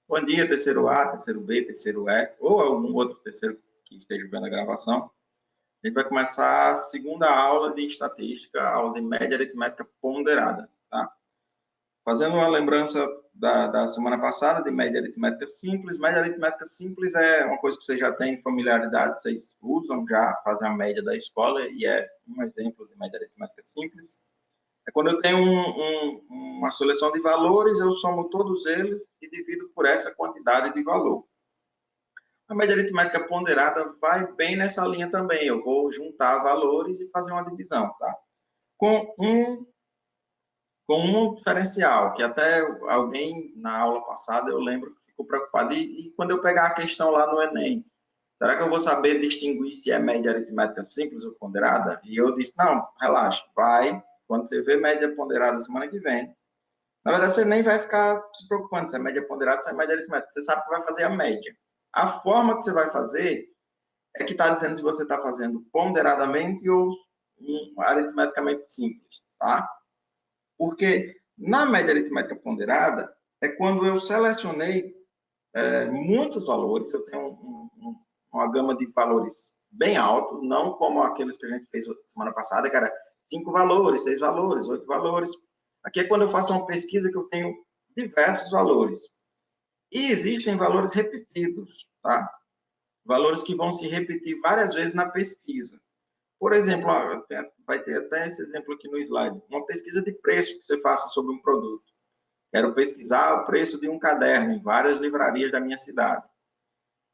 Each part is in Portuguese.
Bom dia, terceiro A, terceiro B, terceiro E, ou algum outro terceiro que esteja vendo a gravação. A gente vai começar a segunda aula de estatística, a aula de média aritmética ponderada, tá? Fazendo uma lembrança da semana passada de média aritmética simples. Média aritmética simples é uma coisa que vocês já têm familiaridade, vocês usam já, fazem a média da escola, e é um exemplo de média aritmética simples. É quando eu tenho uma seleção de valores, eu somo todos eles e divido por essa quantidade de valor. A média aritmética ponderada vai bem nessa linha também. Eu vou juntar valores e fazer uma divisão, tá? Com um diferencial, que até alguém na aula passada eu lembro que ficou preocupado. E quando eu pegar a questão lá no Enem, será que eu vou saber distinguir se é média aritmética simples ou ponderada? E eu disse, não, relaxa, vai. Quando você vê média ponderada semana que vem, na verdade, você nem vai ficar se preocupando se é média ponderada, se é média aritmética. Você sabe que vai fazer a média. A forma que você vai fazer é que está dizendo se você está fazendo ponderadamente ou aritmeticamente simples, tá? Porque na média aritmética ponderada é quando eu selecionei muitos valores, eu tenho uma gama de valores bem alto, não como aqueles que a gente fez semana passada, que era 5 valores, 6 valores, 8 valores. Aqui é quando eu faço uma pesquisa que eu tenho diversos valores. E existem valores repetidos, tá? Valores que vão se repetir várias vezes na pesquisa. Por exemplo, vai ter até esse exemplo aqui no slide, uma pesquisa de preço que você faça sobre um produto. Quero pesquisar o preço de um caderno em várias livrarias da minha cidade.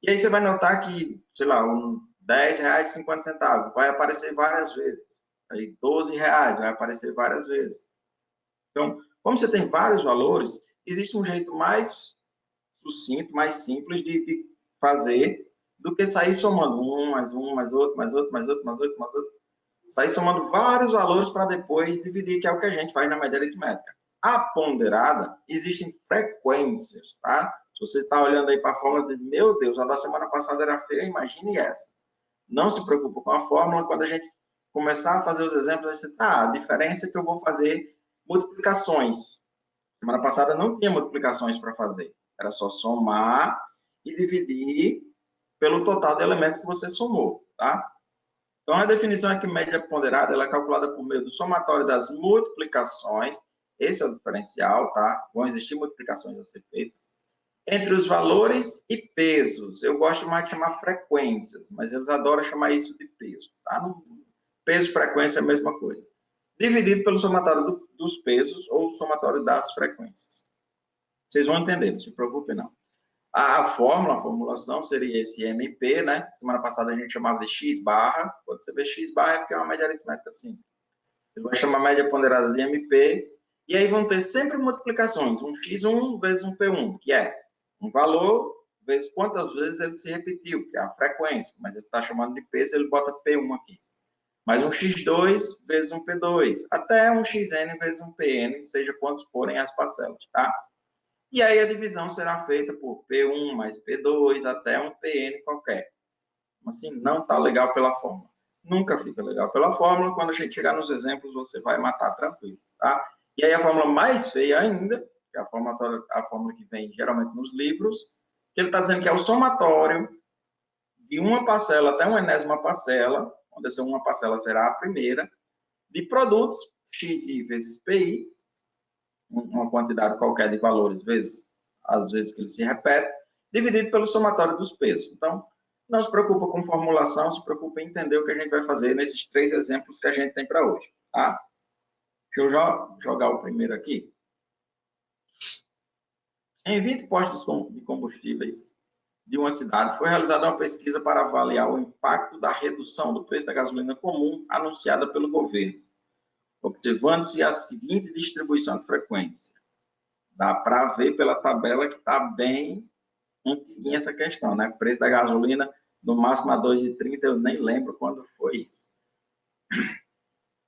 E aí você vai notar que, sei lá, R$10,50 vai aparecer várias vezes. Aí R$12 vai aparecer várias vezes. Então, como você tem vários valores, existe um jeito mais sucinto, mais simples de fazer do que sair somando um, mais outro, mais outro, mais outro, mais outro, mais outro. Sair somando vários valores para depois dividir, que é o que a gente faz na média aritmética. A ponderada, existem frequências, tá? Se você está olhando aí para a fórmula, de meu Deus, a da semana passada era feia, imagine essa. Não se preocupe com a fórmula, quando a gente começar a fazer os exemplos, você a diferença é que eu vou fazer multiplicações. Semana passada não tinha multiplicações para fazer, era só somar e dividir pelo total de elementos que você somou, tá? Então, a definição é que média ponderada ela é calculada por meio do somatório das multiplicações, esse é o diferencial, tá? Vão existir multiplicações a ser feitas, entre os valores e pesos. Eu gosto mais de chamar frequências, mas eles adoram chamar isso de peso, tá? Peso e frequência é a mesma coisa. Dividido pelo somatório dos pesos ou somatório das frequências. Vocês vão entender, não se preocupe não. A formulação seria esse MP, né? Semana passada a gente chamava de X barra. Quando você vê X barra é porque é uma média aritmética simples. Você vai chamar média ponderada de MP. E aí vão ter sempre multiplicações. Um X1 vezes um P1, que é um valor vezes quantas vezes ele se repetiu, que é a frequência. Mas ele está chamando de peso, ele bota P1 aqui. Mais um X2 vezes um P2. Até um XN vezes um PN, seja quantos forem as parcelas, tá? E aí a divisão será feita por P1 mais P2 até um PN qualquer. Assim, não está legal pela fórmula. Nunca fica legal pela fórmula. Quando a gente chegar nos exemplos, você vai matar tranquilo, tá? E aí a fórmula mais feia ainda, que é a fórmula que vem geralmente nos livros, que ele está dizendo que é o somatório de uma parcela até uma enésima parcela, onde essa uma parcela será a primeira, de produtos XI vezes PI, uma quantidade qualquer de valores, vezes, às vezes que ele se repete, dividido pelo somatório dos pesos. Então, não se preocupa com formulação, se preocupa em entender o que a gente vai fazer nesses 3 exemplos que a gente tem para hoje, tá? Deixa eu jogar o primeiro aqui. Em 20 postos de combustíveis de uma cidade, foi realizada uma pesquisa para avaliar o impacto da redução do preço da gasolina comum anunciada pelo governo, observando-se a seguinte distribuição de frequência. Dá para ver pela tabela que está bem antiguinha essa questão, né? O preço da gasolina, no máximo a 2,30, eu nem lembro quando foi isso.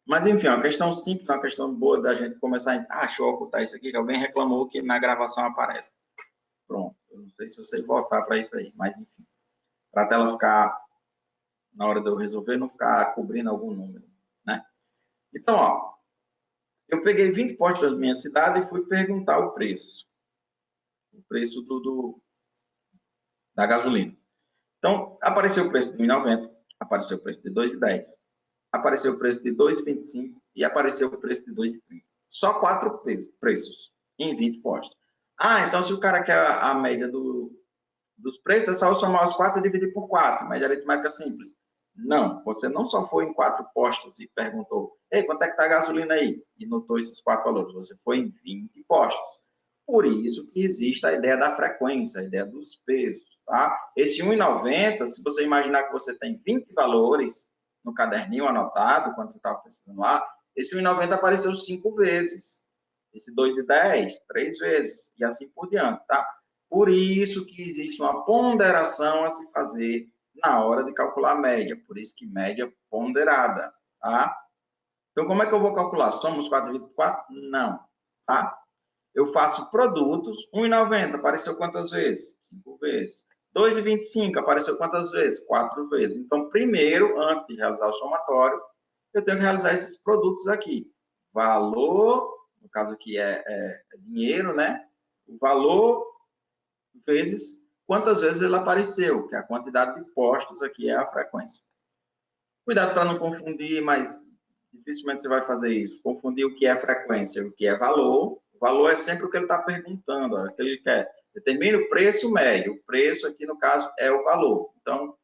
Mas, enfim, é uma questão simples, uma questão boa da gente começar a... deixa eu ocultar isso aqui, que alguém reclamou que na gravação aparece. Pronto, eu não sei se você voltar para isso aí, mas, enfim. Para a tela ficar, na hora de eu resolver, não ficar cobrindo algum número, né? Então, ó, eu peguei 20 postos da minha cidade e fui perguntar o preço. preço da gasolina. Então, apareceu o preço de 1,90, apareceu o preço de 2,10, apareceu o preço de 2,25 e apareceu o preço de 2,30. Só 4 preços em 20 postos. Ah, então se o cara quer a média dos preços, é só somar os 4 e dividir por 4, média aritmética simples. Não, você não só foi em 4 postos e perguntou, ei, quanto é que está a gasolina aí? E notou esses 4 valores. Você foi em 20 postos. Por isso que existe a ideia da frequência, a ideia dos pesos, tá? Esse 1,90, se você imaginar que você tem 20 valores no caderninho anotado, quando você estava pesquisando lá, esse 1,90 apareceu 5 vezes. Esse 2,10, 3 vezes, e assim por diante, tá? Por isso que existe uma ponderação a se fazer na hora de calcular a média, por isso que média ponderada, tá? Então, como é que eu vou calcular? Somos 4 dividido por 4? Não, tá? Eu faço produtos, 1,90 apareceu quantas vezes? 5 vezes. 2,25 apareceu quantas vezes? 4 vezes. Então, primeiro, antes de realizar o somatório, eu tenho que realizar esses produtos aqui. Valor, no caso aqui é dinheiro, né? O valor vezes quantas vezes ele apareceu, que é a quantidade de postos aqui é a frequência. Cuidado para não confundir, mas dificilmente você vai fazer isso. Confundir o que é frequência e o que é valor. O valor é sempre o que ele está perguntando, o que ele quer. Determina o preço médio. O preço aqui, no caso, é o valor. Então,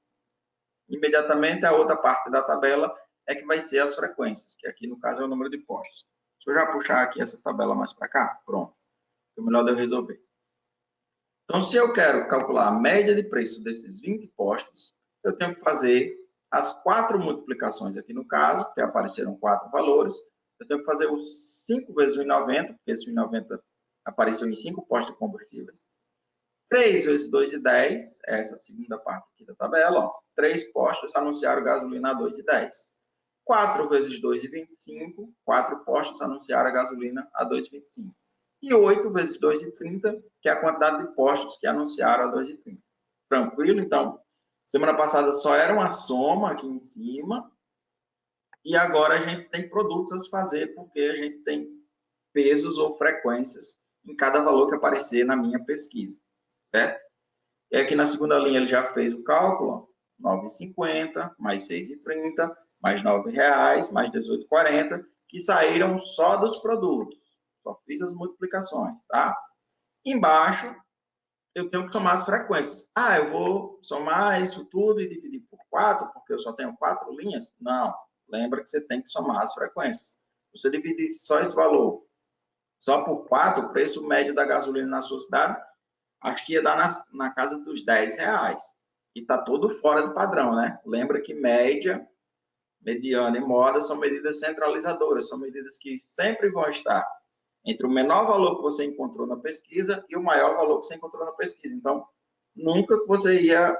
imediatamente, a outra parte da tabela é que vai ser as frequências, que aqui, no caso, é o número de postos. Deixa eu já puxar aqui essa tabela mais para cá. Pronto. É melhor de eu resolver. Então, se eu quero calcular a média de preço desses 20 postos, eu tenho que fazer as 4 multiplicações aqui no caso, que apareceram 4 valores. Eu tenho que fazer os 5 vezes o 1,90, porque esse 1,90 apareceu em 5 postos de combustíveis. 3 vezes 2,10, essa segunda parte aqui da tabela, ó. 3 postos anunciaram gasolina a 2,10. 4 vezes 2,25, 4 postos anunciaram a gasolina a 2,25. E 8 vezes 2,30, que é a quantidade de postos que anunciaram a 2,30. Tranquilo? Então, semana passada só era uma soma aqui em cima, e agora a gente tem produtos a fazer, porque a gente tem pesos ou frequências em cada valor que aparecer na minha pesquisa, certo? E aqui na segunda linha ele já fez o cálculo, ó, 9,50 mais 6,30 mais R$9 mais 18,40, que saíram só dos produtos. Só fiz as multiplicações, tá? Embaixo, eu tenho que somar as frequências. Ah, eu vou somar isso tudo e dividir por 4, porque eu só tenho 4 linhas? Não. Lembra que você tem que somar as frequências. Se você dividir só esse valor só por 4, o preço médio da gasolina na sua cidade, acho que ia dar na casa dos R$10. E está todo fora do padrão, né? Lembra que média, mediana e moda são medidas centralizadoras, são medidas que sempre vão estar entre o menor valor que você encontrou na pesquisa e o maior valor que você encontrou na pesquisa. Então, nunca você ia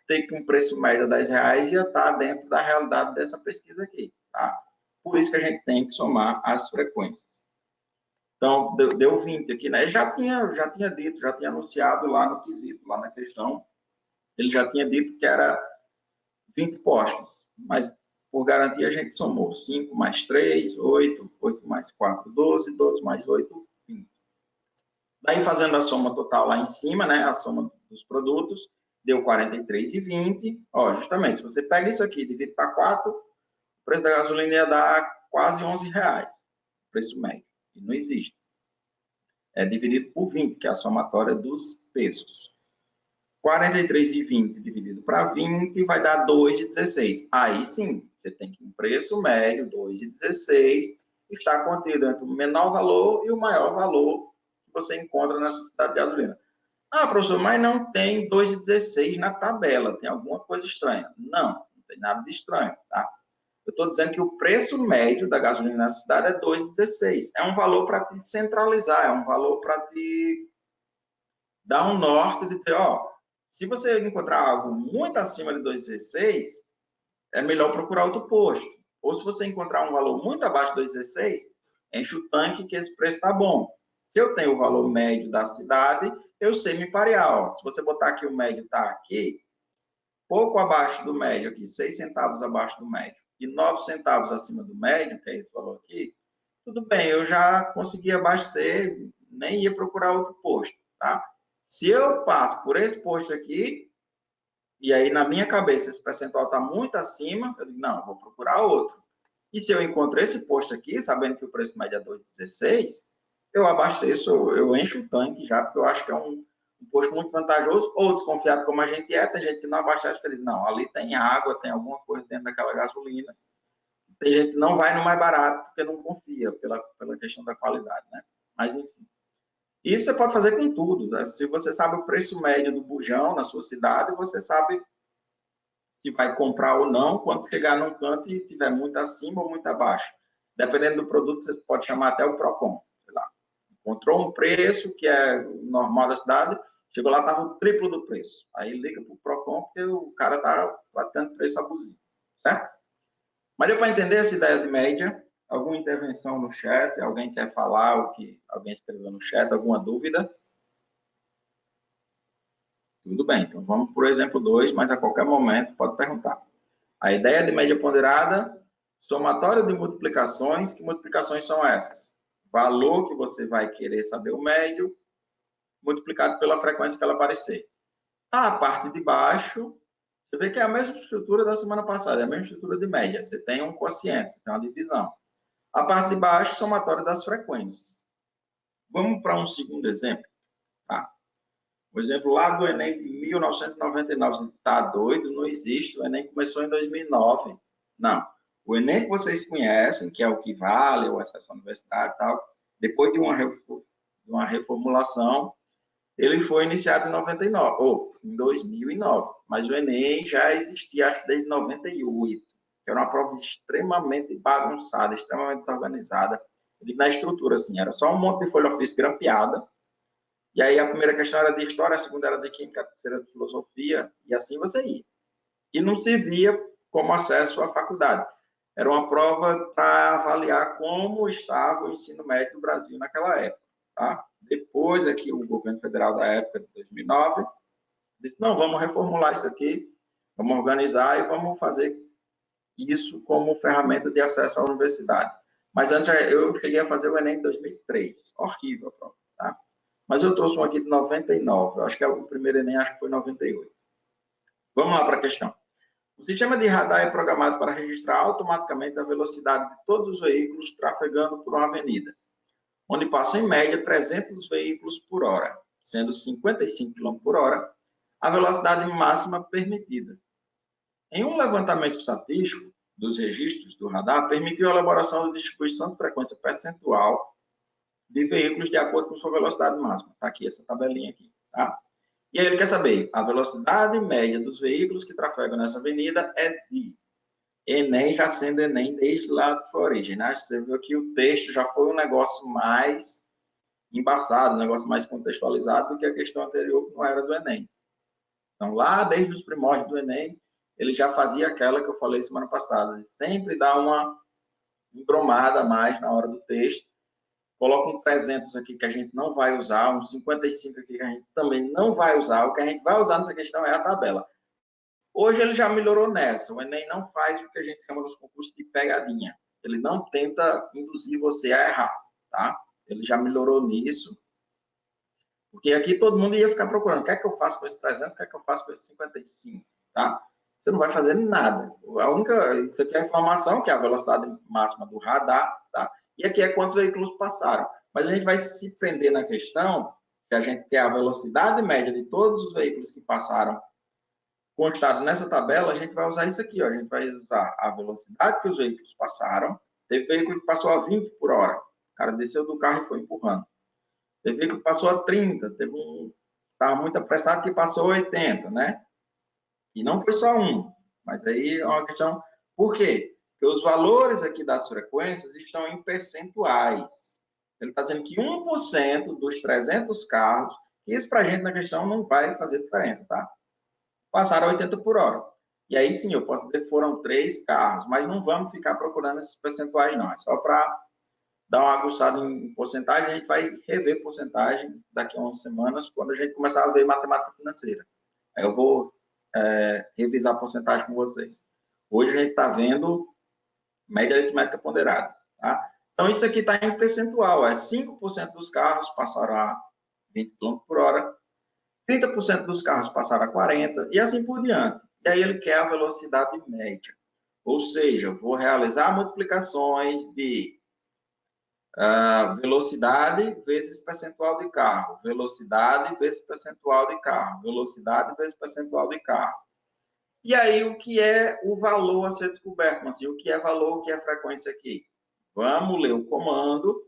ter que um preço médio de R$10 ia estar dentro da realidade dessa pesquisa aqui, tá? Por isso que a gente tem que somar as frequências. Então, deu 20 aqui, né? Já tinha dito, já tinha anunciado lá no quesito, lá na questão, ele já tinha dito que era 20 postos, mas por garantia a gente somou 5 mais 3, 8, 8 mais 4, 12, 12 mais 8, 20. Daí, fazendo a soma total lá em cima, né, a soma dos produtos, deu 43,20. Ó, justamente, se você pega isso aqui e divide para 4, o preço da gasolina ia dar quase R$11, preço médio, e não existe. É dividido por 20, que é a somatória dos pesos. 43,20 dividido para 20 vai dar 2,16. Aí sim, você tem que um preço médio, 2,16, está contido entre o menor valor e o maior valor que você encontra nessa cidade de gasolina. Ah, professor, mas não tem 2,16 na tabela, tem alguma coisa estranha. Não tem nada de estranho, tá? Eu estou dizendo que o preço médio da gasolina na cidade é 2,16. É um valor para te centralizar, é um valor para te dar um norte de ter, ó, se você encontrar algo muito acima de 2,16, é melhor procurar outro posto. Ou se você encontrar um valor muito abaixo de 2,16, enche o tanque que esse preço está bom. Se eu tenho o valor médio da cidade, eu sei me parear. Ó. Se você botar aqui o médio está aqui, pouco abaixo do médio aqui, 6 centavos abaixo do médio, e 9 centavos acima do médio, que é esse valor aqui, tudo bem, eu já consegui abastecer, nem ia procurar outro posto, tá? Se eu passo por esse posto aqui, e aí na minha cabeça esse percentual está muito acima, eu digo, não, vou procurar outro. E se eu encontro esse posto aqui, sabendo que o preço médio é 2,16, eu abasteço, eu encho o tanque já, porque eu acho que é um posto muito vantajoso, ou desconfiado como a gente é, tem gente que não abastece, porque diz, não, ali tem água, tem alguma coisa dentro daquela gasolina. Tem gente que não vai no mais barato, porque não confia pela questão da qualidade, né? Mas, enfim. E você pode fazer com tudo, né? Se você sabe o preço médio do bujão na sua cidade, você sabe se vai comprar ou não, quando chegar num canto e tiver muito acima ou muito abaixo. Dependendo do produto, você pode chamar até o PROCON. Sei lá. Encontrou um preço que é normal da cidade, chegou lá, estava o triplo do preço. Aí liga para o PROCON, porque o cara está praticando preço abusivo. Certo? Mas deu para entender essa ideia de média? Alguma intervenção no chat? Alguém quer falar o que alguém escreveu no chat? Alguma dúvida? Tudo bem, então vamos por exemplo 2, mas a qualquer momento pode perguntar. A ideia de média ponderada, somatório de multiplicações. Que multiplicações são essas? Valor que você vai querer saber o médio, multiplicado pela frequência que ela aparecer. A parte de baixo, você vê que é a mesma estrutura da semana passada, é a mesma estrutura de média. Você tem um quociente, tem uma divisão. A parte de baixo, somatório das frequências. Vamos para um segundo exemplo. Tá? O exemplo lá do Enem de 1999. Você está doido? Não existe. O Enem começou em 2009. Não. O Enem que vocês conhecem, que é o que vale, o acesso à universidade e tal, depois de uma reformulação, ele foi iniciado em 99, ou em 2009. Mas o Enem já existia, acho que desde 98. Que era uma prova extremamente bagunçada, extremamente desorganizada. Na estrutura, assim, era só um monte de folha ofício grampeada. E aí a primeira questão era de história, a segunda era de química, a terceira de filosofia, e assim você ia. E não se via como acesso à faculdade. Era uma prova para avaliar como estava o ensino médio no Brasil naquela época. Tá? Depois é que o governo federal da época, de 2009, disse, não, vamos reformular isso aqui, vamos organizar e vamos fazer isso como ferramenta de acesso à universidade. Mas antes eu cheguei a fazer o Enem em 2003. Horrível a prova. Tá? Mas eu trouxe um aqui de 99. Eu acho que é o primeiro Enem, acho que foi 98. Vamos lá para a questão. O sistema de radar é programado para registrar automaticamente a velocidade de todos os veículos trafegando por uma avenida, onde passam em média 300 veículos por hora, sendo 55 km por hora a velocidade máxima permitida. Em um levantamento estatístico dos registros do radar, permitiu a elaboração de distribuição de frequência percentual de veículos de acordo com sua velocidade máxima. Está aqui essa tabelinha aqui, tá? E aí ele quer saber, a velocidade média dos veículos que trafegam nessa avenida é de Enem, já sendo Enem desde lá da sua origem, né? Você viu que o texto já foi um negócio mais embaçado, um negócio mais contextualizado do que a questão anterior, que não era do Enem. Então, lá desde os primórdios do Enem, ele já fazia aquela que eu falei semana passada, sempre dá uma embromada a mais na hora do texto, coloca um 300 aqui que a gente não vai usar, uns 55 aqui que a gente também não vai usar. O que a gente vai usar nessa questão é a tabela. Hoje ele já melhorou nessa. O Enem não faz o que a gente chama nos concursos de pegadinha. Ele não tenta induzir você a errar, tá? Ele já melhorou nisso. Porque aqui todo mundo ia ficar procurando. O que é que eu faço com esse 300? O que é que eu faço com esse 55? Tá? Você não vai fazer nada. A única... Isso aqui é a informação, que é a velocidade máxima do radar, tá? E aqui é quantos veículos passaram. Mas a gente vai se prender na questão que a gente quer a velocidade média de todos os veículos que passaram constado nessa tabela, a gente vai usar isso aqui, ó. A gente vai usar a velocidade que os veículos passaram. Teve veículo que passou a 20 por hora. O cara desceu do carro e foi empurrando. Teve veículo que passou a 30. Teve um estava muito apressado que passou a 80, né? E não foi só um. Mas aí é uma questão... Por quê? Porque os valores aqui das frequências estão em percentuais. Ele está dizendo que 1% dos 300 carros, isso para a gente na questão não vai fazer diferença, tá? Passaram a 80 por hora. E aí sim, eu posso dizer que foram 3 carros, mas não vamos ficar procurando esses percentuais, não. É só para dar uma aguçada em porcentagem, a gente vai rever porcentagem daqui a umas semanas, quando a gente começar a ver matemática financeira. Aí eu vou revisar a porcentagem com vocês. Hoje a gente está vendo média aritmética ponderada. Tá? Então, isso aqui está em percentual. 5% dos carros passaram a 20 km por hora, 30% dos carros passaram a 40 e assim por diante. E aí ele quer a velocidade média. Ou seja, vou realizar multiplicações de velocidade vezes percentual de carro, velocidade vezes percentual de carro, velocidade vezes percentual de carro. E aí, o que é o valor a ser descoberto, Matheus? O que é valor, o que é frequência aqui? Vamos ler o comando,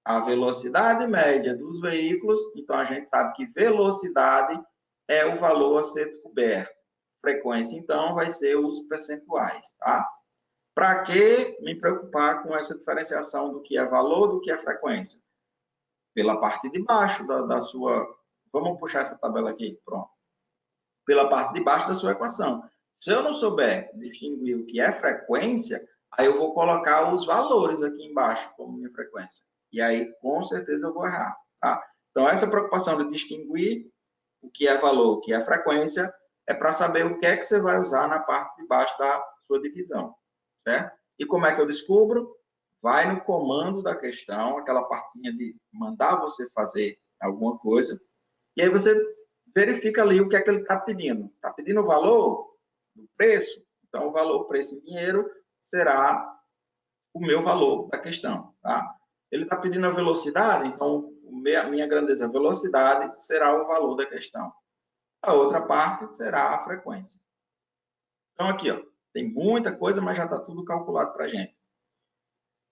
a velocidade média dos veículos. Então, a gente sabe que velocidade é o valor a ser descoberto. Frequência, então, vai ser os percentuais, tá? Para que me preocupar com essa diferenciação do que é valor, do que é frequência? Pela parte de baixo da sua... Vamos puxar essa tabela aqui, pronto. Pela parte de baixo da sua equação. Se eu não souber distinguir o que é frequência, aí eu vou colocar os valores aqui embaixo como minha frequência. E aí, com certeza, eu vou errar, tá? Então, essa preocupação de distinguir o que é valor, o que é frequência, é para saber o que é que você vai usar na parte de baixo da sua divisão, certo? E como é que eu descubro? Vai no comando da questão, aquela partinha de mandar você fazer alguma coisa, e aí você verifica ali o que é que ele está pedindo. Está pedindo o valor do preço? Então, o valor, preço em dinheiro, será o meu valor da questão, tá? Ele está pedindo a velocidade, então, a minha grandeza, velocidade, será o valor da questão. A outra parte será a frequência. Então, aqui, ó, tem muita coisa, mas já está tudo calculado para a gente.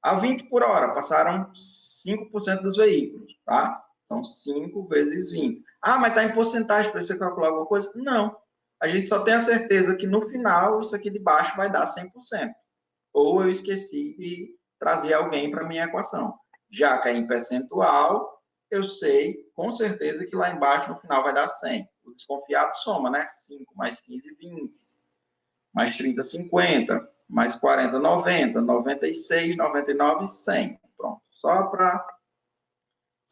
A 20 por hora, passaram 5% dos veículos, tá? Então, 5 vezes 20. Ah, mas está em porcentagem para você calcular alguma coisa? Não. A gente só tem a certeza que no final, isso aqui de baixo vai dar 100%. Ou eu esqueci de trazer alguém para a minha equação. Já que é em percentual, eu sei com certeza que lá embaixo, no final, vai dar 100. O desconfiado soma, né? 5 mais 15, 20. Mais 30, 50. Mais 40, 90. 96, 99, 100. Pronto. Só para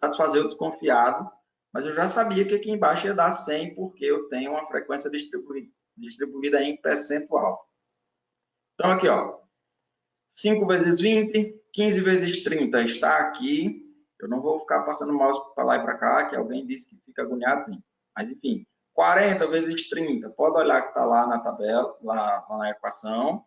satisfazer o desconfiado. Mas eu já sabia que aqui embaixo ia dar 100, porque eu tenho uma frequência distribuída em percentual. Então, aqui, ó. 5 vezes 20, 15 vezes 30 está aqui. Eu não vou ficar passando o mouse para lá e para cá, que alguém disse que fica agoniado. Mas, enfim, 40 vezes 30, pode olhar que está lá na tabela, lá na equação.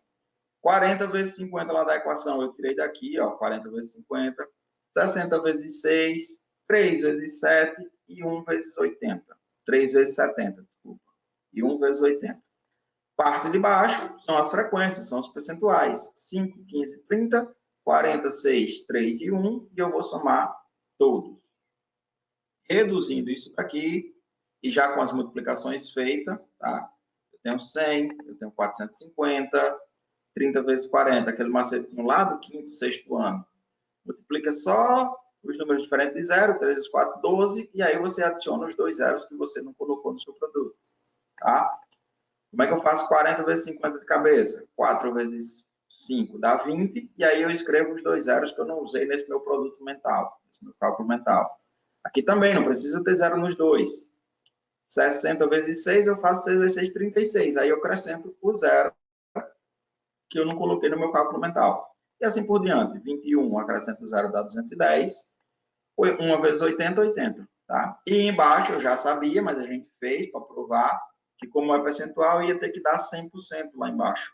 40 vezes 50 lá da equação, eu tirei daqui, ó, 40 vezes 50. 60 vezes 6, 3 vezes 7 e 1 vezes 80. 3 vezes 70, desculpa. E 1 vezes 80. Parte de baixo são as frequências, são os percentuais. 5, 15, 30, 40, 6, 3 e 1. E eu vou somar todos. Reduzindo isso daqui, e já com as multiplicações feitas, tá? Eu tenho 100, eu tenho 450, 30 vezes 40, aquele macetinho lá do quinto, sexto ano. Multiplica só os números diferentes de 0, 3 vezes 4, 12, e aí você adiciona os dois zeros que você não colocou no seu produto, tá? Como é que eu faço 40 vezes 50 de cabeça? 4 vezes 5 dá 20, e aí eu escrevo os dois zeros que eu não usei nesse meu produto mental, nesse meu cálculo mental. Aqui também, não precisa ter zero nos dois. 60 vezes 6, eu faço 6 vezes 6, 36. Aí eu acrescento o zero que eu não coloquei no meu cálculo mental. E assim por diante. 21, acrescento o zero, dá 210. 1 vezes 80, 80. Tá? E embaixo eu já sabia, mas a gente fez para provar que como é percentual, ia ter que dar 100% lá embaixo.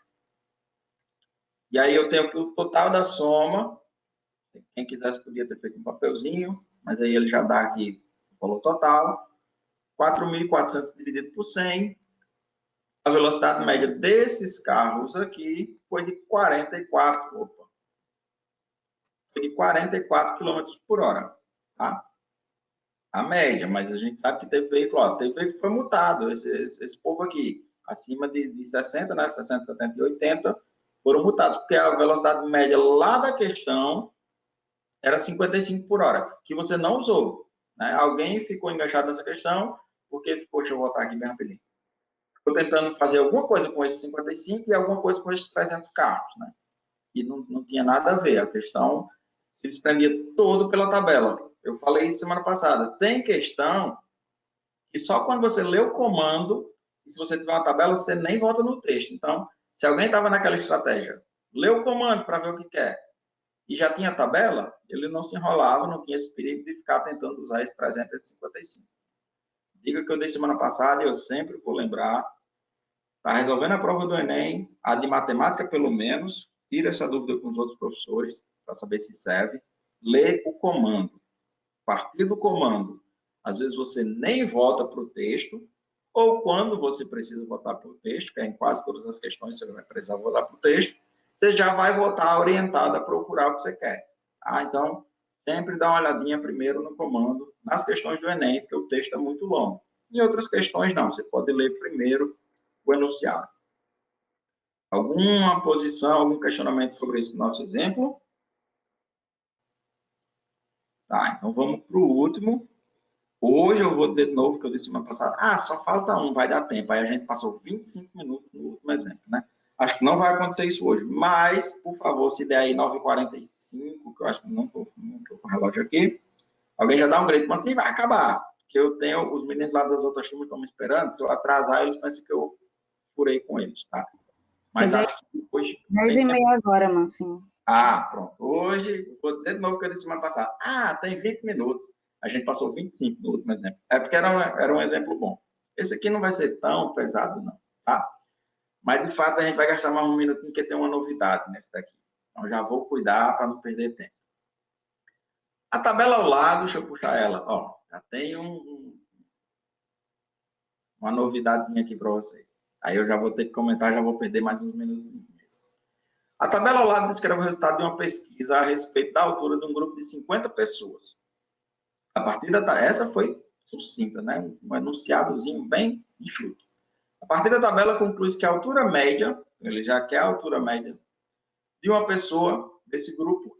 E aí eu tenho que o total da soma, quem quisesse podia ter feito um papelzinho, mas aí ele já dá aqui o valor total, 4.400 dividido por 100, a velocidade média desses carros aqui foi de 44, foi de 44 km por hora, tá? A média, mas a gente sabe que teve veículo, ó, teve veículo que foi multado, esse povo aqui, acima de 60, né, 60, 70 e 80, foram multados, porque a velocidade média lá da questão era 55 por hora, que você não usou, né? Alguém ficou enganchado nessa questão, porque, deixa eu voltar aqui bem rapidinho. Estou tentando fazer alguma coisa com esses 55 e alguma coisa com esses 300 carros, né? E não tinha nada a ver, a questão se desprendia todo pela tabela. Eu falei semana passada, tem questão que só quando você lê o comando e você tiver uma tabela, você nem volta no texto. Então, se alguém estava naquela estratégia, lê o comando para ver o que quer, e já tinha tabela, ele não se enrolava, não tinha esse perigo de ficar tentando usar esse 355. diga que eu dei semana passada e eu sempre vou lembrar. Está resolvendo a prova do Enem, a de matemática pelo menos, tira essa dúvida com os outros professores, para saber se serve. Lê o comando. A partir do comando, às vezes você nem volta para o texto, ou quando você precisa voltar para o texto, que é em quase todas as questões você vai precisar voltar para o texto, você já vai voltar orientado a procurar o que você quer. Tá? Então, sempre dá uma olhadinha primeiro no comando, nas questões do Enem, porque o texto é muito longo. Em outras questões, não. Você pode ler primeiro o enunciado. Alguma posição, algum questionamento sobre esse nosso exemplo? Tá, então vamos para o último. Hoje eu vou dizer de novo, que eu disse semana passada, só falta um, vai dar tempo. Aí a gente passou 25 minutos no último exemplo, né? Acho que não vai acontecer isso hoje, mas, por favor, se der aí 9h45, que eu acho que não estou com o relógio aqui, alguém já dá um grito, mas assim vai acabar. Que eu tenho, os meninos lá das outras turmas estão me esperando, se eu atrasar, eles pensam que eu furei com eles, tá? Mas acho que hoje... 10h30 agora, Mancinho. Pronto. Hoje, vou dizer de novo que eu disse semana passada. Tem 20 minutos. A gente passou 25 no último exemplo. É porque era um exemplo bom. Esse aqui não vai ser tão pesado, não, tá? Mas, de fato, a gente vai gastar mais um minutinho, porque tem uma novidade nesse daqui. Então, já vou cuidar para não perder tempo. A tabela ao lado, deixa eu puxar ela. Ó, já tem uma novidadezinha aqui para vocês. Aí eu já vou ter que comentar, já vou perder mais uns minutos. A tabela ao lado descreve o resultado de uma pesquisa a respeito da altura de um grupo de 50 pessoas. A partir essa foi sucinta, né? Um enunciadozinho bem enxuto. A partir da tabela conclui-se que a altura média, ele já quer a altura média de uma pessoa desse grupo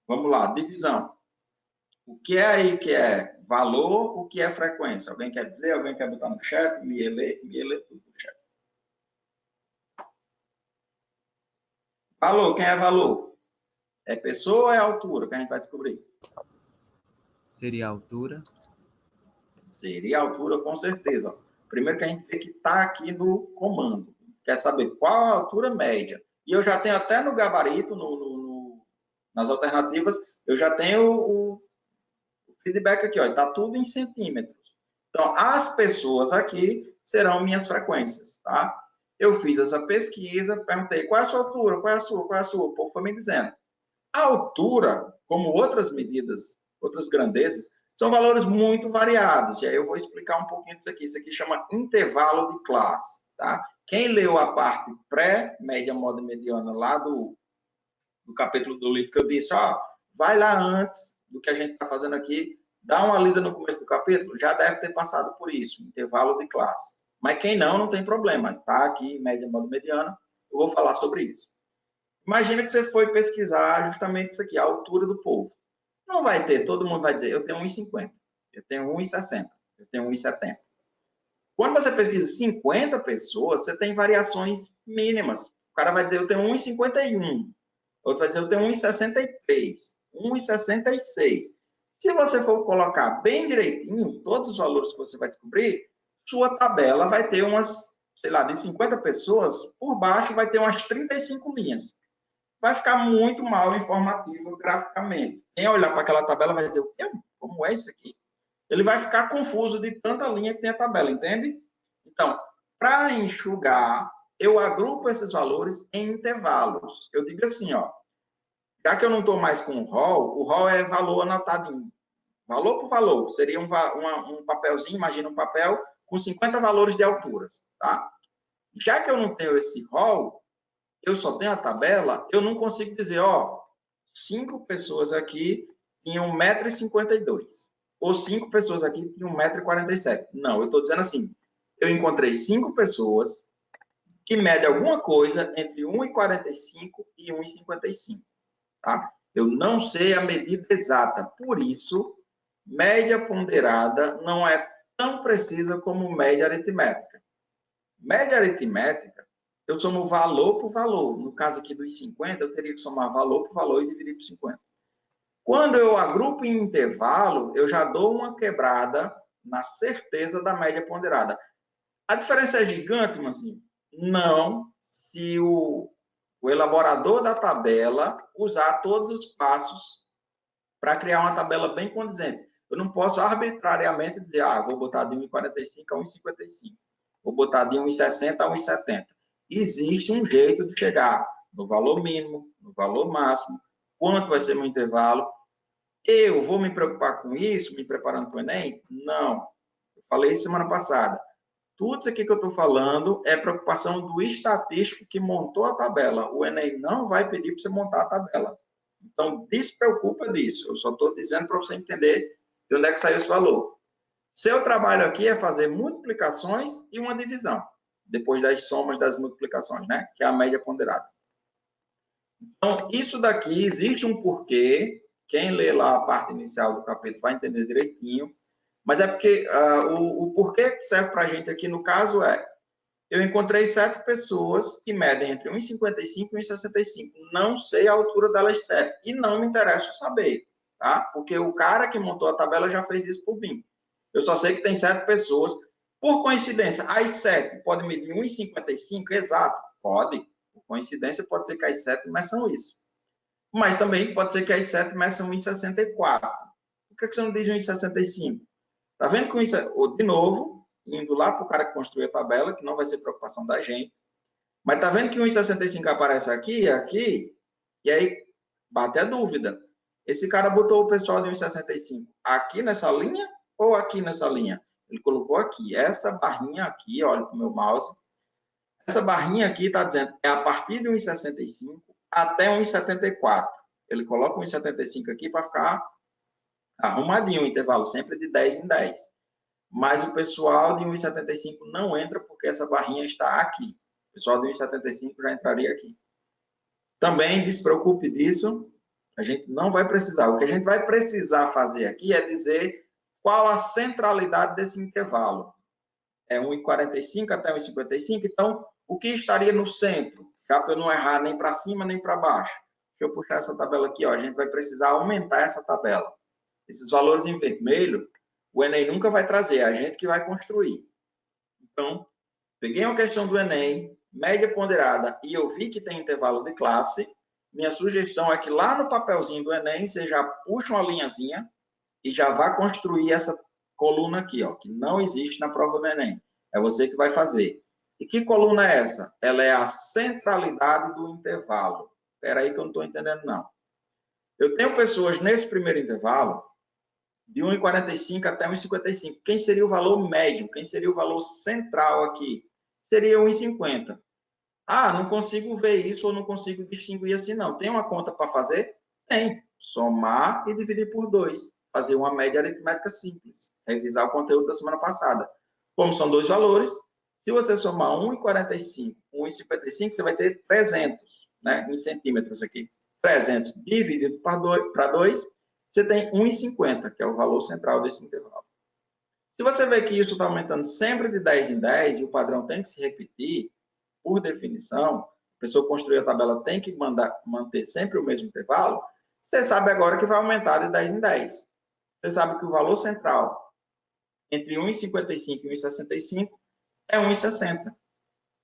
vamos lá, divisão. O que é aí que é valor, o que é frequência? Alguém quer dizer? Alguém quer botar no chat? Me lê tudo no chat. Valor, quem é valor? É pessoa ou é altura que a gente vai descobrir? Seria a altura? Seria a altura, com certeza. Primeiro que a gente tem que estar aqui no comando. Quer saber qual a altura média. E eu já tenho até no gabarito, nas alternativas, eu já tenho o feedback aqui, ó. Está tudo em centímetros. Então, as pessoas aqui serão minhas frequências, tá? Eu fiz essa pesquisa, perguntei qual é a sua altura, qual é a sua, qual é a sua. O povo foi me dizendo. A altura, como outras medidas, outras grandezas, são valores muito variados. E aí eu vou explicar um pouquinho disso aqui. Isso aqui chama intervalo de classe, tá? Quem leu a parte pré, média, moda e mediana lá do capítulo do livro que eu disse, vai lá antes do que a gente está fazendo aqui, dá uma lida no começo do capítulo, já deve ter passado por isso, intervalo de classe. Mas quem não tem problema. Está aqui, média, moda e mediana, eu vou falar sobre isso. Imagina que você foi pesquisar justamente isso aqui, a altura do povo. Não vai ter, todo mundo vai dizer, eu tenho 1,50, eu tenho 1,60, eu tenho 1,70. Quando você pesquisa 50 pessoas, você tem variações mínimas. O cara vai dizer, eu tenho 1,51. Outro vai dizer, eu tenho 1,63, 1,66. Se você for colocar bem direitinho, todos os valores que você vai descobrir, sua tabela vai ter umas, sei lá, de 50 pessoas, por baixo vai ter umas 35 linhas. Vai ficar muito mal informativo graficamente. Quem olhar para aquela tabela vai dizer, o quê? Como é isso aqui? Ele vai ficar confuso de tanta linha que tem a tabela, entende? Então, para enxugar, eu agrupo esses valores em intervalos. Eu digo assim, já que eu não estou mais com o ROL é valor anotado valor por valor. Seria um papelzinho, imagina um papel com 50 valores de alturas, tá? Já que eu não tenho esse ROL, eu só tenho a tabela, eu não consigo dizer, 5 pessoas aqui tinham 1,52 m. Ou 5 pessoas aqui tinham 1,47 m. Não, eu estou dizendo assim, eu encontrei 5 pessoas que medem alguma coisa entre 1,45 e 1,55, tá? Eu não sei a medida exata, por isso, média ponderada não é tão precisa como média aritmética. Média aritmética, eu somo valor por valor. No caso aqui dos 50, eu teria que somar valor por valor e dividir por 50. Quando eu agrupo em intervalo, eu já dou uma quebrada na certeza da média ponderada. A diferença é gigante, mas assim, não se o elaborador da tabela usar todos os passos para criar uma tabela bem condizente. Eu não posso arbitrariamente dizer, vou botar de 1,45 a 1,55. Vou botar de 1,60 a 1,70. Existe um jeito de chegar no valor mínimo, no valor máximo, quanto vai ser meu intervalo. Eu vou me preocupar com isso, me preparando para o Enem? Não. Eu falei isso semana passada. Tudo isso aqui que eu estou falando é preocupação do estatístico que montou a tabela. O Enem não vai pedir para você montar a tabela. Então, despreocupa disso. Eu só estou dizendo para você entender de onde é que saiu esse valor. Seu trabalho aqui é fazer multiplicações e uma divisão, depois das somas das multiplicações, né? Que é a média ponderada. Então, isso daqui existe um porquê. Quem lê lá a parte inicial do capítulo vai entender direitinho. Mas é porque o porquê que serve para a gente aqui, no caso, eu encontrei 7 pessoas que medem entre 1,55 e 1,65. Não sei a altura delas 7. E não me interessa saber, tá? Porque o cara que montou a tabela já fez isso por mim. Eu só sei que tem 7 pessoas. Por coincidência, as 7 podem medir 1,55? Exato, pode. Por coincidência, pode ser que as 7 meçam isso. Mas também pode ser que as 7 meçam 1,64. Por que você não diz 1,65? Tá vendo com isso? De novo, indo lá para o cara que construiu a tabela, que não vai ser preocupação da gente. Mas tá vendo que 1,65 aparece aqui, e aí bate a dúvida. Esse cara botou o pessoal de 1,65 aqui nessa linha ou aqui nessa linha? Ele colocou aqui. Essa barrinha aqui, olha para o meu mouse. Essa barrinha aqui está dizendo é a partir de 1,65 até 1,74. Ele coloca 1,75 aqui para ficar arrumadinho o intervalo, sempre de 10 em 10. Mas o pessoal de 1,75 não entra porque essa barrinha está aqui. O pessoal de 1,75 já entraria aqui. Também despreocupe disso, a gente não vai precisar. O que a gente vai precisar fazer aqui é dizer qual a centralidade desse intervalo. É 1,45 até 1,55, então o que estaria no centro? Já para eu não errar nem para cima nem para baixo. Deixa eu puxar essa tabela aqui, ó. A gente vai precisar aumentar essa tabela. Esses valores em vermelho, o Enem nunca vai trazer, é a gente que vai construir. Então, peguei uma questão do Enem, média ponderada, e eu vi que tem intervalo de classe. Minha sugestão é que lá no papelzinho do Enem, você já puxa uma linhazinha e já vá construir essa coluna aqui, ó, que não existe na prova do Enem. É você que vai fazer. E que coluna é essa? Ela é a centralidade do intervalo. Espera aí que eu não estou entendendo, não. Eu tenho pessoas nesse primeiro intervalo de 1,45 até 1,55. Quem seria o valor médio? Quem seria o valor central aqui? Seria 1,50. Não consigo ver isso ou não consigo distinguir assim, não. Tem uma conta para fazer? Tem. Somar e dividir por 2. Fazer uma média aritmética simples. Revisar o conteúdo da semana passada. Como são 2 valores, se você somar 1,45 e 1,55, você vai ter 300, né, em centímetros aqui. 300 dividido para 2, você tem 1,50, que é o valor central desse intervalo. Se você vê que isso está aumentando sempre de 10 em 10, e o padrão tem que se repetir, por definição, a pessoa construir a tabela tem que manter sempre o mesmo intervalo, você sabe agora que vai aumentar de 10 em 10. Você sabe que o valor central entre 1,55 e 1,65 é 1,60.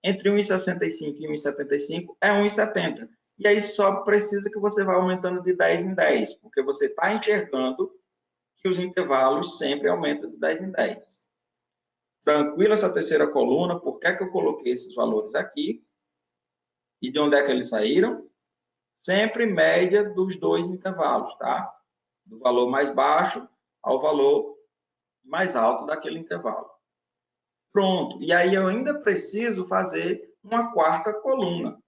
Entre 1,65 e 1,75 é 1,70. E aí só precisa que você vá aumentando de 10 em 10, porque você está enxergando que os intervalos sempre aumentam de 10 em 10. Tranquilo essa terceira coluna, por que é que eu coloquei esses valores aqui? E de onde é que eles saíram? Sempre média dos 2 intervalos, tá? Do valor mais baixo ao valor mais alto daquele intervalo. Pronto. E aí eu ainda preciso fazer uma quarta coluna,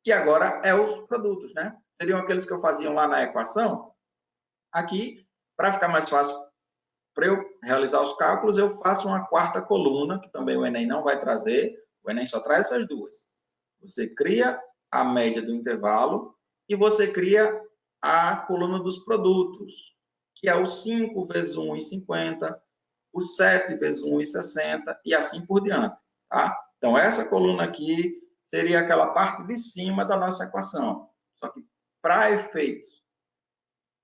que agora é os produtos, né? Seriam aqueles que eu fazia lá na equação. Aqui, para ficar mais fácil para eu realizar os cálculos, eu faço uma quarta coluna, que também o Enem não vai trazer. O Enem só traz essas duas. Você cria a média do intervalo e você cria a coluna dos produtos, que é o 5 vezes 1,50, o 7 vezes 1,60 e assim por diante, tá? Então, essa coluna aqui seria aquela parte de cima da nossa equação. Só que, para efeitos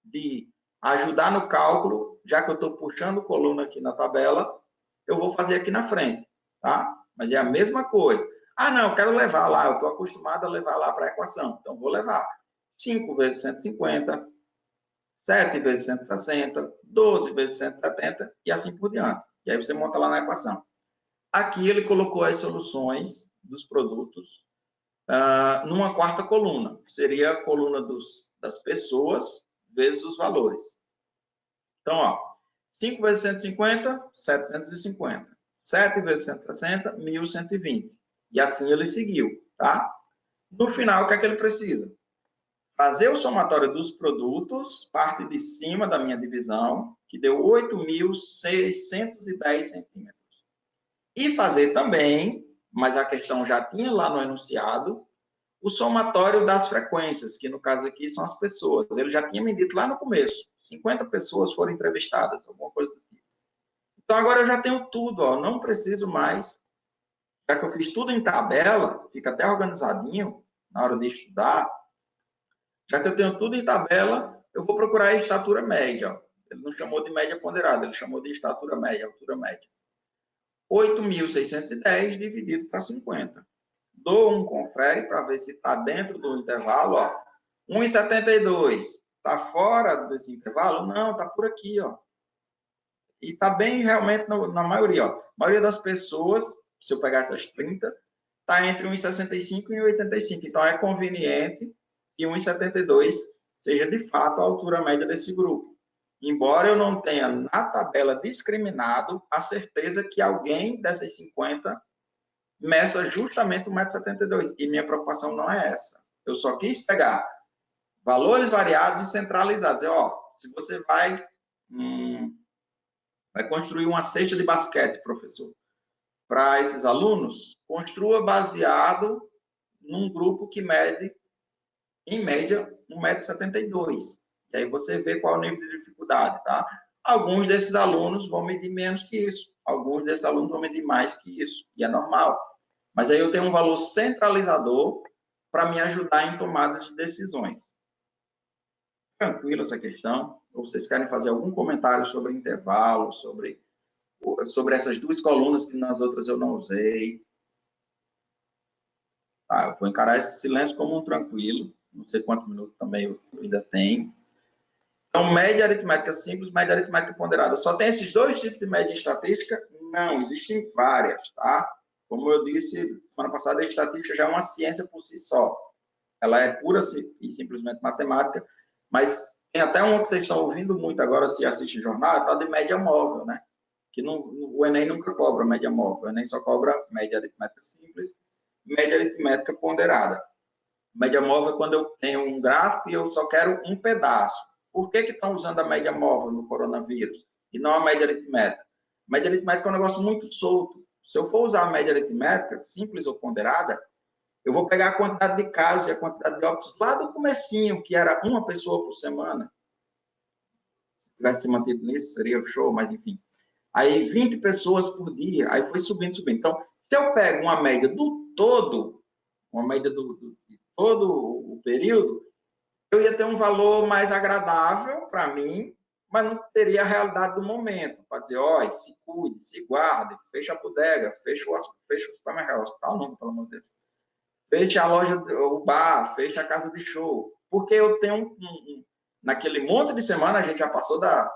de ajudar no cálculo, já que eu estou puxando coluna aqui na tabela, eu vou fazer aqui na frente, tá? Mas é a mesma coisa. Não, eu quero levar lá, eu estou acostumado a levar lá para a equação, então vou levar 5 vezes 150, 7 vezes 160, 12 vezes 170 e assim por diante. E aí você monta lá na equação. Aqui ele colocou as soluções dos produtos numa quarta coluna. Seria a coluna das pessoas vezes os valores. Então, ó, 5 vezes 150, 750. 7 vezes 160, 1.120. E assim ele seguiu, tá? No final, o que é que ele precisa? Fazer o somatório dos produtos, parte de cima da minha divisão, que deu 8.610 centímetros. E fazer também, mas a questão já tinha lá no enunciado, o somatório das frequências, que no caso aqui são as pessoas. Ele já tinha me dito lá no começo, 50 pessoas foram entrevistadas, alguma coisa do tipo. Então agora eu já tenho tudo, ó, não preciso mais, já que eu fiz tudo em tabela, fica até organizadinho na hora de estudar, já que eu tenho tudo em tabela, eu vou procurar a estatura média. Ó. Ele não chamou de média ponderada, ele chamou de estatura média, altura média. 8.610 dividido para 50. Dou um confere para ver se está dentro do intervalo. 1,72. Está fora desse intervalo? Não, está por aqui. Ó. E está bem realmente na maioria. Ó. A maioria das pessoas, se eu pegar essas 30, está entre 1,65 e 1,85. Então, é conveniente que 1,72 seja, de fato, a altura média desse grupo. Embora eu não tenha, na tabela, discriminado a certeza que alguém dessas 50 meça justamente 1,72 m. E minha preocupação não é essa. Eu só quis pegar valores variados e centralizados. Se você vai construir uma cesta de basquete, professor, para esses alunos, construa baseado num grupo que mede, em média, 1,72 m. E aí você vê qual é o nível de dificuldade, tá? Alguns desses alunos vão medir menos que isso. Alguns desses alunos vão medir mais que isso. E é normal. Mas aí eu tenho um valor centralizador para me ajudar em tomadas de decisões. Tranquilo essa questão? Ou vocês querem fazer algum comentário sobre intervalo, sobre essas duas colunas que nas outras eu não usei? Tá, eu vou encarar esse silêncio como um tranquilo. Não sei quantos minutos também eu ainda tenho. Então, média aritmética simples, média aritmética ponderada. Só tem esses dois tipos de média estatística? Não, existem várias, tá? Como eu disse semana passada, a estatística já é uma ciência por si só. Ela é pura e simplesmente matemática, mas tem até uma que vocês estão ouvindo muito agora, se assiste jornal, a tal de média móvel, né? Que o Enem nunca cobra média móvel, o Enem só cobra média aritmética simples, média aritmética ponderada. Média móvel é quando eu tenho um gráfico e eu só quero um pedaço. Por que estão usando a média móvel no coronavírus e não a média aritmética? A média aritmética é um negócio muito solto. Se eu for usar a média aritmética, simples ou ponderada, eu vou pegar a quantidade de casos e a quantidade de óbitos lá do comecinho, que era uma pessoa por semana. Se tivesse se mantido nisso, seria o show, mas enfim. Aí 20 pessoas por dia, aí foi subindo, subindo. Então, se eu pego uma média do todo, uma média de todo o período, eu ia ter um valor mais agradável para mim, mas não teria a realidade do momento. Para dizer, se cuide, se guarde, fecha a bodega, fecha o supermercado, hospital não, pelo amor de Deus. Fecha a loja, o bar, fecha a casa de show. Porque eu tenho naquele monte de semana, a gente já passou da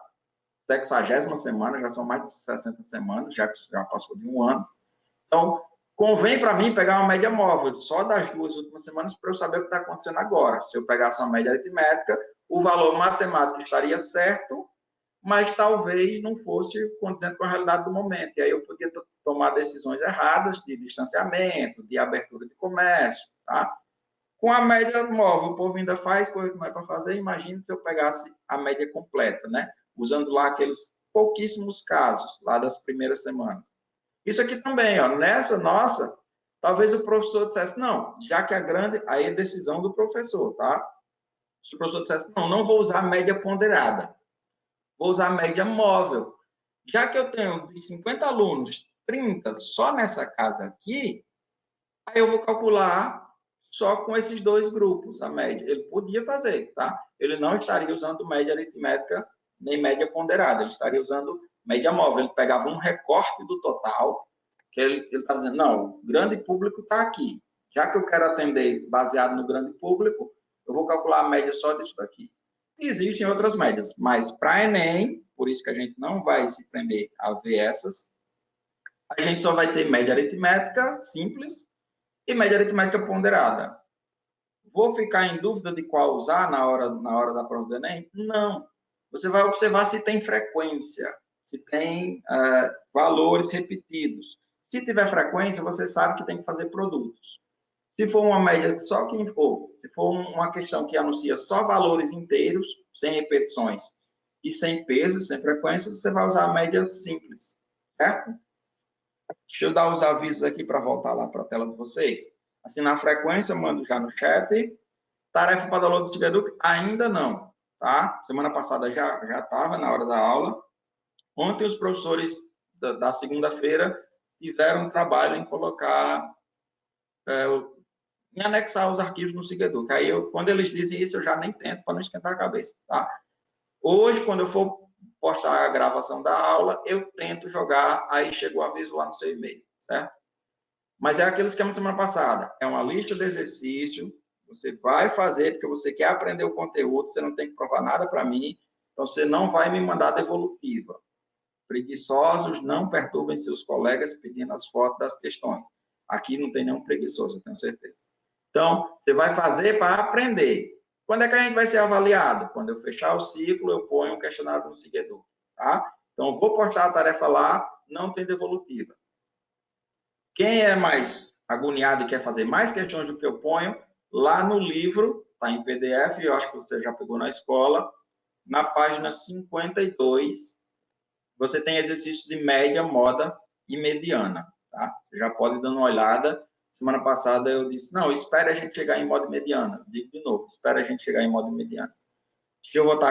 60ª semana, já são mais de 60 semanas, já passou de um ano. Então, convém para mim pegar uma média móvel só das 2 últimas semanas para eu saber o que está acontecendo agora. Se eu pegasse uma média aritmética, o valor matemático estaria certo, mas talvez não fosse condizente com a realidade do momento. E aí eu podia tomar decisões erradas de distanciamento, de abertura de comércio, tá? Com a média móvel, o povo ainda faz coisa que não é para fazer. Imagine se eu pegasse a média completa, né? Usando lá aqueles pouquíssimos casos, lá das primeiras semanas. Isso aqui também, ó, nessa nossa, talvez o professor dissesse, não, já que a grande, aí é decisão do professor, tá? Se o professor dissesse, não vou usar a média ponderada, vou usar a média móvel. Já que eu tenho de 50 alunos, 30 só nessa casa aqui, aí eu vou calcular só com esses dois grupos, a média. Ele podia fazer, tá? Ele não estaria usando média aritmética nem média ponderada, ele estaria usando média móvel. Ele pegava um recorte do total, que ele estava dizendo, não, o grande público está aqui. Já que eu quero atender baseado no grande público, eu vou calcular a média só disso daqui. Existem outras médias, mas para Enem, por isso que a gente não vai se prender a ver essas, a gente só vai ter média aritmética simples e média aritmética ponderada. Vou ficar em dúvida de qual usar na hora da prova do Enem? Não. Você vai observar se tem frequência, se tem valores repetidos. Se tiver frequência, você sabe que tem que fazer produtos. Se for uma média só que for, se for uma questão que anuncia só valores inteiros, sem repetições e sem peso, sem frequência, você vai usar a média simples, certo? Deixa eu dar os avisos aqui para voltar lá para a tela de vocês. Assinar a frequência, eu mando já no chat. Tarefa para download do Cibeduc, ainda não, tá? Semana passada já estava na hora da aula. Ontem os professores da segunda-feira tiveram um trabalho em colocar, em anexar os arquivos no Cibeduc. Aí, quando eles dizem isso, eu já nem tento para não esquentar a cabeça, tá? Hoje, quando eu for postar a gravação da aula, eu tento jogar, aí chega o aviso lá no seu e-mail, certo? Mas é aquilo que é semana passada. É uma lista de exercício, você vai fazer porque você quer aprender o conteúdo, você não tem que provar nada para mim, então você não vai me mandar devolutiva. Preguiçosos não perturbem seus colegas pedindo as fotos das questões. Aqui não tem nenhum preguiçoso, eu tenho certeza. Então, você vai fazer para aprender. Quando é que a gente vai ser avaliado? Quando eu fechar o ciclo, eu ponho um questionário no seguidor, tá? Então, eu vou postar a tarefa lá, não tem devolutiva. Quem é mais agoniado e quer fazer mais questões do que eu ponho, lá no livro, está em PDF, eu acho que você já pegou na escola, na página 52, você tem exercício de média, moda e mediana, tá? Você já pode dar uma olhada. Semana passada eu disse, não, espere a gente chegar em moda e mediana. Digo de novo, espere a gente chegar em moda e mediana. Deixa eu botar